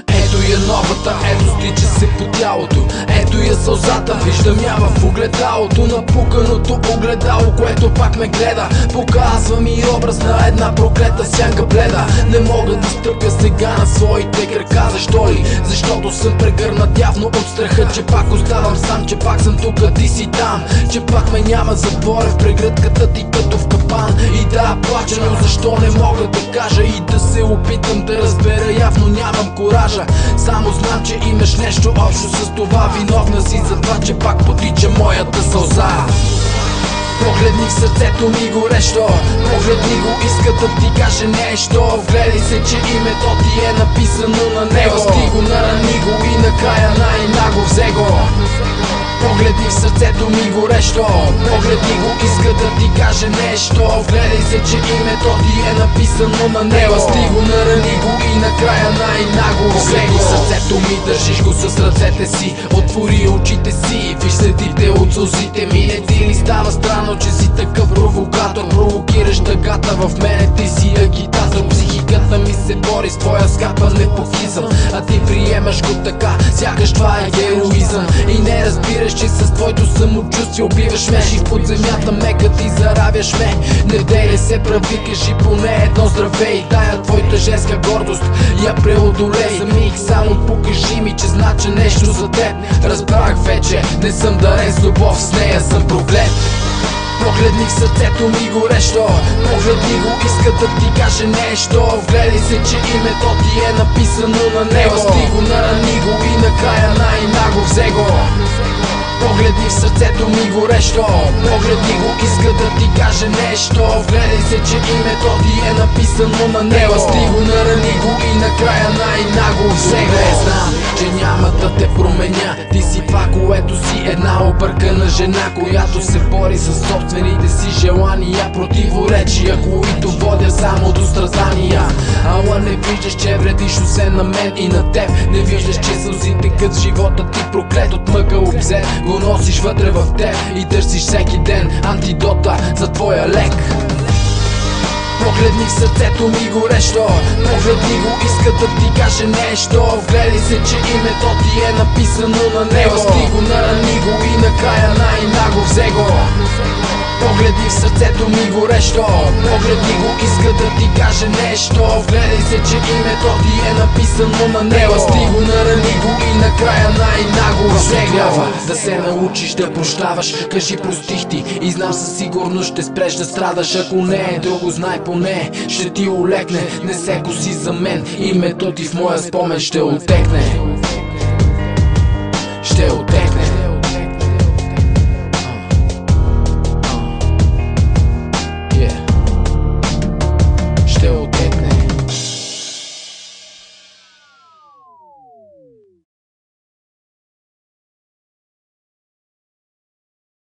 Ето я новата, ето стича се по тялото. Ето я сълзата, виждам я в огледалото. Напуканото огледало, което пак ме гледа. Показва ми образ на една проклета сянка бледа. Не мога да стъпя сега на своите крака. Защо ли? Защото съм прегърнат явно от страха, че пак оставам сам, че пак съм тук, а ти си там, че пак ме няма затворен в прегръдката ти като в капан. И да, плача, но защо не мога да кажа и да се опитам да разбера, явно нямам коража. Само знам, че имаш нещо общо с това. Виновна си за това, че пак потича моята сълза. Погледни в сърцето ми горещо, погледни го, иска да ти каже нещо. Вгледай се, че името ти е написано на него. Сти го, нарани го и накрая най-наго взе го. Погледни в сърцето ми горещо, погледни го, иска да ти каже нещо. Вгледай се, че името ти е написано на него. Сти го, нарани го и накрая най-наго взе го. Сърцето ми, държиш го с ръцете си, отвори очите си, виж следите от сълзите ми. Не ти ли става странно, че си такъв провокатор? Провокираш тъгата в мене, ти си агитатор. Психиката ми се бори с твоя скапан непокизъм, а ти приемаш го така, сякаш това е героизъм. И не разбираш, че с твоето самочувствие убиваш ме. И в подземята мека ти заравяш ме. Не дей се прави, кажи поне едно здравей. Тая твоята женска гордост я преодолей. За миг само покажи ми, че значи нещо за теб. Разбрах вече, не съм дарен с любов, с нея съм проклет. Погледни в сърцето ми горещо, погледни го, иска да ти каже нещо. Вгледай се, че името ти е написано на него. Сти го, нарани го и накрая най-наго взе го. Погледни в сърцето ми горещо, погледни го, иска да ти каже нещо. Вгледай се, че името ти е написано на него. Сти го, нарани го и накрая най-наго взе го. Знам, че няма да те променя, ти си това, което си, една объркана жена, която се бори с собствените си желания, противоречия, които водят само до страдания. Ала не виждаш, че вредиш освен на мен и на теб. Не виждаш, че сълзите кът живота ти проклет от мъка обзет го носиш вътре в теб и търсиш всеки ден антидота за твоя лек. Погледни в сърцето ми горещо, погледни го, иска да ти каже нещо. Вгледай се, че името ти е написано на него. Сти го, нарани го и накрая най-наго взе го. Погледни в сърцето ми горещо, погледни го, иска да ти каже нещо. Вгледай се, че името ти е написано на него. Сти го, нарани го и накрая най-наго взе го. Трябва да се научиш да прощаваш, кажи простих ти и знам със сигурност ще спреш да страдаш. Ако не е друго, знай поне ще ти олекне. Не се коси за мен, името ти в моя спомен ще отекне.